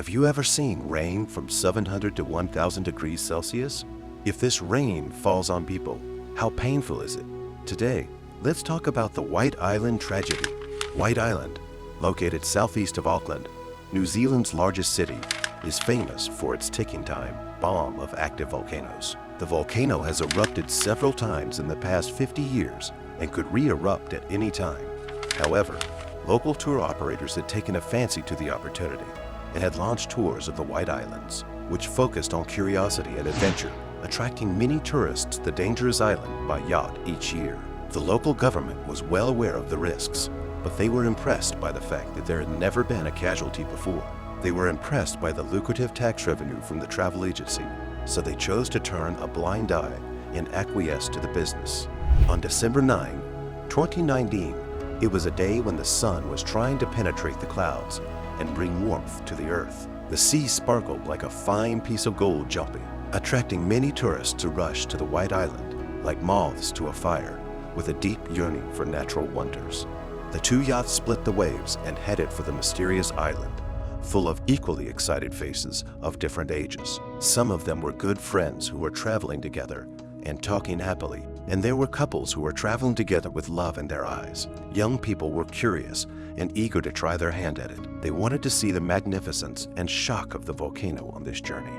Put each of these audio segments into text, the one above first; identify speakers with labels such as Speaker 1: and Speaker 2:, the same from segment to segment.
Speaker 1: Have you ever seen rain from 700 to 1000 degrees Celsius? If this rain falls on people, how painful is it? Today, let's talk about the White Island tragedy. White Island, located southeast of Auckland, New Zealand's largest city, is famous for its ticking time bomb of active volcanoes. The volcano has erupted several times in the past 50 years and could re-erupt at any time. However, local tour operators had taken a fancy to the opportunity and had launched tours of the White Islands, which focused on curiosity and adventure, attracting many tourists to the dangerous island by yacht each year. The local government was well aware of the risks, but they were impressed by the fact that there had never been a casualty before. They were impressed by the lucrative tax revenue from the travel agency, so they chose to turn a blind eye and acquiesce to the business. On December 9, 2019, it was a day when the sun was trying to penetrate the clouds and bring warmth to the earth. The sea sparkled like a fine piece of gold jumping, attracting many tourists to rush to the White Island like moths to a fire, with a deep yearning for natural wonders. The two yachts split the waves and headed for the mysterious island, full of equally excited faces of different ages. Some of them were good friends who were traveling together and talking happily, and there were couples who were traveling together with love in their eyes. Young people were curious and eager to try their hand at it. They wanted to see the magnificence and shock of the volcano on this journey.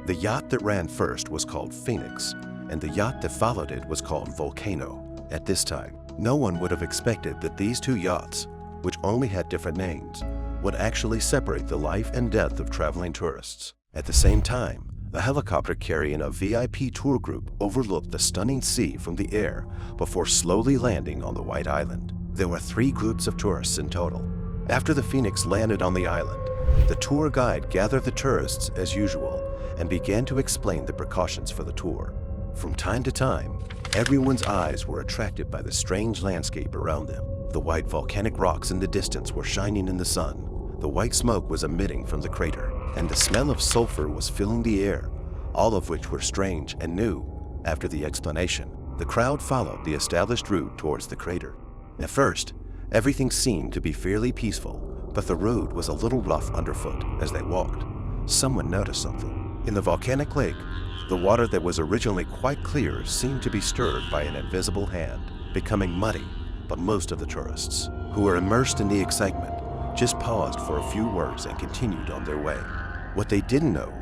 Speaker 1: The yacht that ran first was called Phoenix, and the yacht that followed it was called Volcano. At this time, no one would have expected that these two yachts, which only had different names, would actually separate the life and death of traveling tourists. At the same time, a helicopter carrying a VIP tour group overlooked the stunning sea from the air before slowly landing on the White Island. There were 3 groups of tourists in total. After the Phoenix landed on the island, the tour guide gathered the tourists as usual and began to explain the precautions for the tour. From time to time, everyone's eyes were attracted by the strange landscape around them. The white volcanic rocks in the distance were shining in the sun. The white smoke was emitting from the crater, and the smell of sulfur was filling the air, all of which were strange and new. After the explanation, the crowd followed the established route towards the crater. At first, everything seemed to be fairly peaceful, but the road was a little rough underfoot as they walked. Someone noticed something. In the volcanic lake, the water that was originally quite clear seemed to be stirred by an invisible hand, becoming muddy. But most of the tourists, who were immersed in the excitement, just paused for a few words and continued on their way. What they didn't know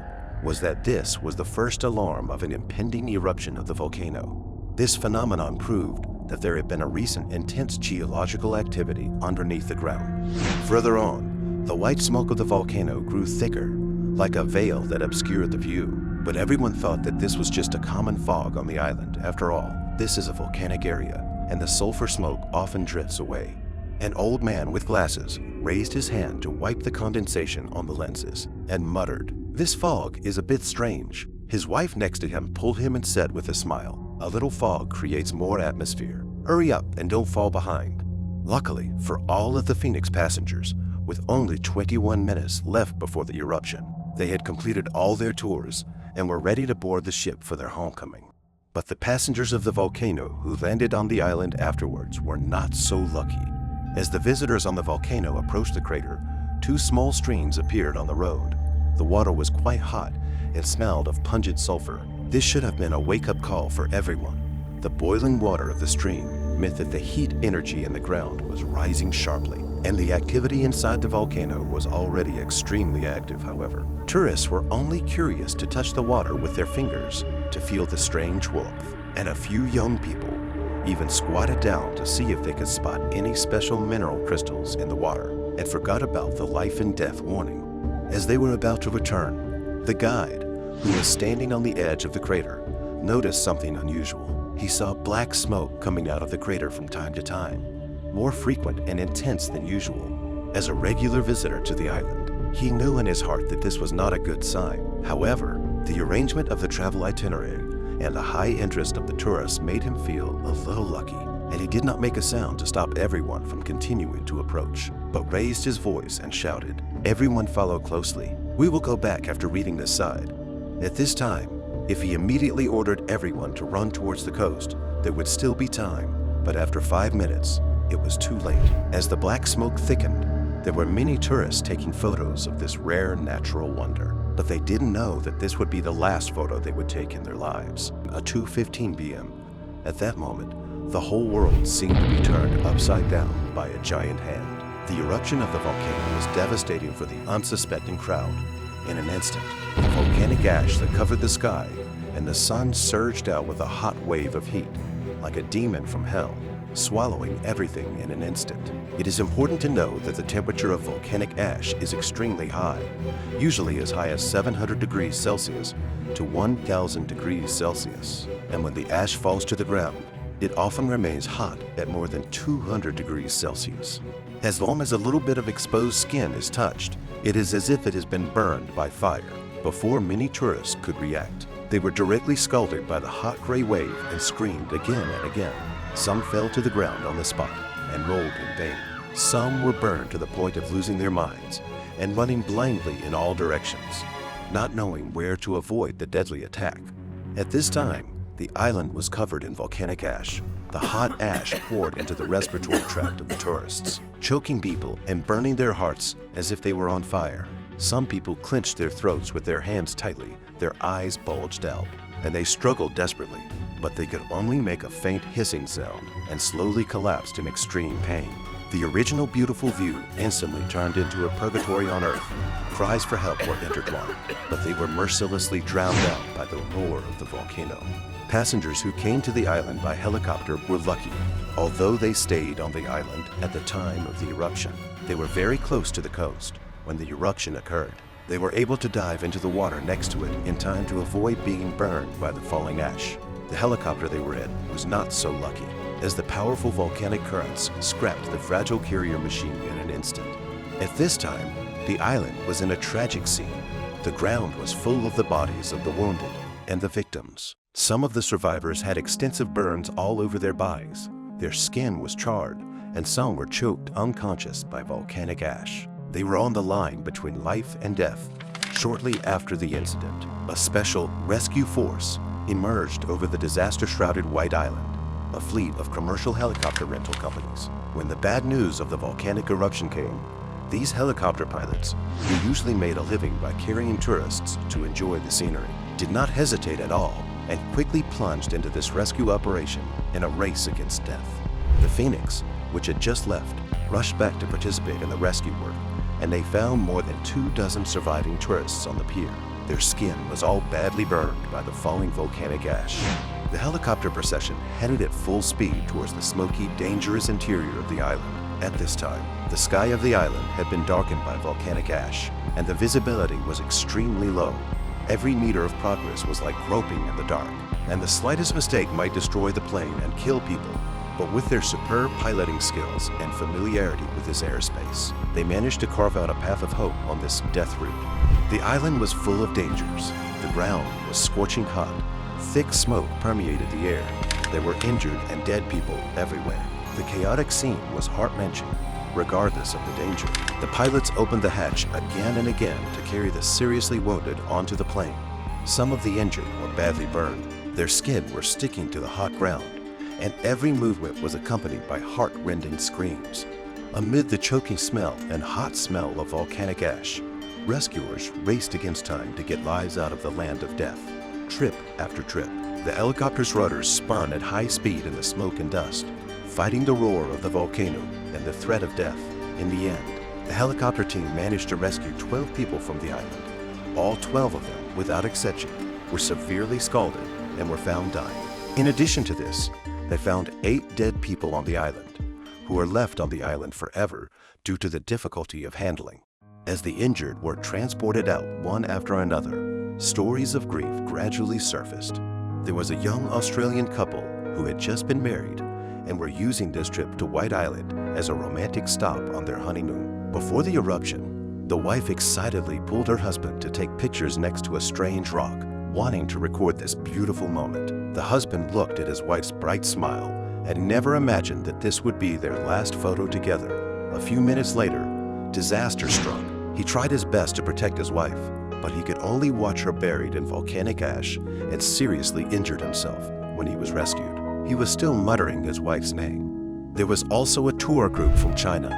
Speaker 1: was that this was the first alarm of an impending eruption of the volcano. This phenomenon proved that there had been a recent intense geological activity underneath the ground. Further on, the white smoke of the volcano grew thicker, like a veil that obscured the view. But everyone thought that this was just a common fog on the island. After all, this is a volcanic area, and the sulfur smoke often drifts away. An old man with glasses raised his hand to wipe the condensation on the lenses and muttered, "This fog is a bit strange." His wife next to him pulled him and said with a smile, "A little fog creates more atmosphere. Hurry up and don't fall behind." Luckily for all of the Phoenix passengers, with only 21 minutes left before the eruption, they had completed all their tours and were ready to board the ship for their homecoming. But the passengers of the volcano who landed on the island afterwards were not so lucky. As the visitors on the volcano approached the crater, 2 small streams appeared on the road. The water was quite hot and smelled of pungent sulfur. This should have been a wake-up call for everyone. The boiling water of the stream meant that the heat energy in the ground was rising sharply, and the activity inside the volcano was already extremely active, however. Tourists were only curious to touch the water with their fingers to feel the strange warmth, and a few young people even squatted down to see if they could spot any special mineral crystals in the water and forgot about the life and death warning. As they were about to return, the guide, who was standing on the edge of the crater, noticed something unusual. He saw black smoke coming out of the crater from time to time, more frequent and intense than usual. As a regular visitor to the island, he knew in his heart that this was not a good sign. However, the arrangement of the travel itinerary and the high interest of the tourists made him feel a little lucky, and he did not make a sound to stop everyone from continuing to approach, but raised his voice and shouted. Everyone followed closely. "We will go back after reading this side." At this time, if he immediately ordered everyone to run towards the coast, there would still be time, but after 5 minutes, it was too late. As the black smoke thickened, There were many tourists taking photos of this rare natural wonder, but they didn't know that this would be the last photo they would take in their lives. At 2:15 p.m., at that moment, the whole world seemed to be turned upside down by a giant hand. The eruption of the volcano was devastating for the unsuspecting crowd. In an instant, the volcanic ash that covered the sky and the sun surged out with a hot wave of heat, like a demon from hell, swallowing everything in an instant. It is important to know that the temperature of volcanic ash is extremely high, usually as high as 700 degrees Celsius to 1,000 degrees Celsius. And when the ash falls to the ground, it often remains hot at more than 200 degrees Celsius. As long as a little bit of exposed skin is touched, it is as if it has been burned by fire. Before many tourists could react, they were directly scalded by the hot gray wave and screamed again and again. Some fell to the ground on the spot and rolled in vain. Some were burned to the point of losing their minds and running blindly in all directions, not knowing where to avoid the deadly attack. At this time, the island was covered in volcanic ash. The hot ash poured into the respiratory tract of the tourists, choking people and burning their hearts as if they were on fire. Some people clenched their throats with their hands tightly, their eyes bulged out, and they struggled desperately, but they could only make a faint hissing sound and slowly collapsed in extreme pain. The original beautiful view instantly turned into a purgatory on earth. Cries for help were intertwined, but they were mercilessly drowned out by the roar of the volcano. Passengers who came to the island by helicopter were lucky. Although they stayed on the island at the time of the eruption, they were very close to the coast when the eruption occurred. They were able to dive into the water next to it in time to avoid being burned by the falling ash. The helicopter they were in was not so lucky, as the powerful volcanic currents scrapped the fragile carrier machine in an instant. At this time, the island was in a tragic scene. The ground was full of the bodies of the wounded and the victims. Some of the survivors had extensive burns all over their bodies. Their skin was charred, and some were choked unconscious by volcanic ash. They were on the line between life and death. Shortly after the incident, a special rescue force emerged over the disaster-shrouded White Island, a fleet of commercial helicopter rental companies. When the bad news of the volcanic eruption came, these helicopter pilots, who usually made a living by carrying tourists to enjoy the scenery, did not hesitate at all and quickly plunged into this rescue operation in a race against death. The Phoenix, which had just left, rushed back to participate in the rescue work, and they found more than 24 surviving tourists on the pier. Their skin was all badly burned by the falling volcanic ash. The helicopter procession headed at full speed towards the smoky, dangerous interior of the island. At this time, the sky of the island had been darkened by volcanic ash, and the visibility was extremely low. Every meter of progress was like groping in the dark, and the slightest mistake might destroy the plane and kill people. But with their superb piloting skills and familiarity with this airspace, they managed to carve out a path of hope on this death route. The island was full of dangers. The ground was scorching hot. Thick smoke permeated the air. There were injured and dead people everywhere. The chaotic scene was heart-wrenching, regardless of the danger. The pilots opened the hatch again and again to carry the seriously wounded onto the plane. Some of the injured were badly burned. Their skin were sticking to the hot ground, and every movement was accompanied by heart-rending screams. Amid the choking smell and hot smell of volcanic ash, rescuers raced against time to get lives out of the land of death. Trip after trip, the helicopter's ruders spun at high speed in the smoke and dust, fighting the roar of the volcano and the threat of death. In the end, the helicopter team managed to rescue 12 people from the island. All 12 of them, without exception, were severely scalded and were found dying. In addition to this, they found 8 dead people on the island, who were left on the island forever due to the difficulty of handling. As the injured were transported out one after another, stories of grief gradually surfaced. There was a young Australian couple who had just been married and were using this trip to White Island as a romantic stop on their honeymoon. Before the eruption, the wife excitedly pulled her husband to take pictures next to a strange rock, wanting to record this beautiful moment. The husband looked at his wife's bright smile and never imagined that this would be their last photo together. A few minutes later, disaster struck. He tried his best to protect his wife, but he could only watch her buried in volcanic ash and seriously injured himself when he was rescued. He was still muttering his wife's name. There was also a tour group from China,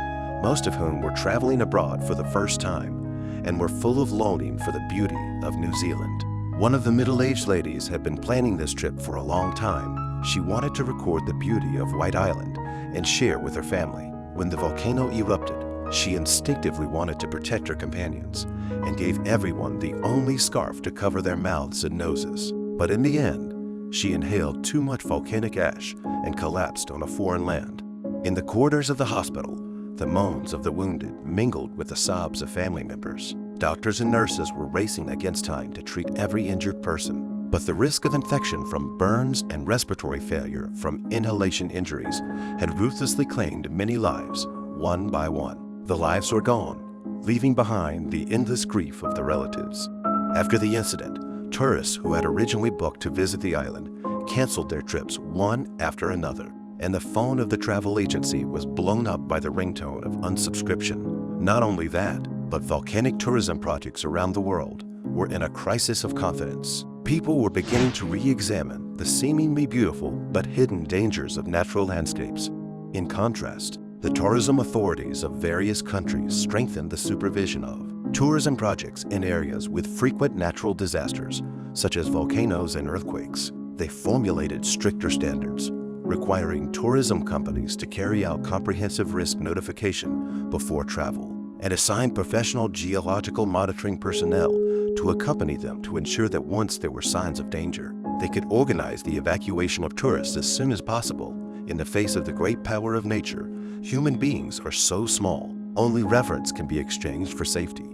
Speaker 1: most of whom were traveling abroad for the first time and were full of longing for the beauty of New Zealand. One of the middle-aged ladies had been planning this trip for a long time. She wanted to record the beauty of White Island and share with her family. When the volcano erupted, she instinctively wanted to protect her companions and gave everyone the only scarf to cover their mouths and noses. But in the end, she inhaled too much volcanic ash and collapsed on a foreign land. In the corridors of the hospital, the moans of the wounded mingled with the sobs of family members. Doctors and nurses were racing against time to treat every injured person. But the risk of infection from burns and respiratory failure from inhalation injuries had ruthlessly claimed many lives, one by one. The lives were gone, leaving behind the endless grief of the relatives. After the incident, tourists who had originally booked to visit the island canceled their trips one after another, and the phone of the travel agency was blown up by the ringtone of unsubscription. Not only that, but volcanic tourism projects around the world were in a crisis of confidence. People were beginning to re-examine the seemingly beautiful but hidden dangers of natural landscapes. In contrast, the tourism authorities of various countries strengthened the supervision of tourism projects in areas with frequent natural disasters, such as volcanoes and earthquakes. They formulated stricter standards, requiring tourism companies to carry out comprehensive risk notification before travel, and assigned professional geological monitoring personnel to accompany them to ensure that once there were signs of danger, they could organize the evacuation of tourists as soon as possible. In the face of the great power of nature, human beings are so small, only reverence can be exchanged for safety.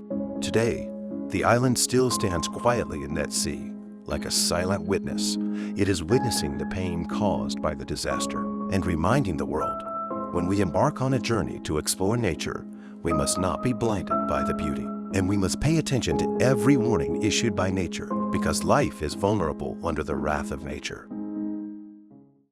Speaker 1: Today, the island still stands quietly in that sea, like a silent witness. It is witnessing the pain caused by the disaster and reminding the world, when we embark on a journey to explore nature, we must not be blinded by the beauty, and we must pay attention to every warning issued by nature, because life is vulnerable under the wrath of nature.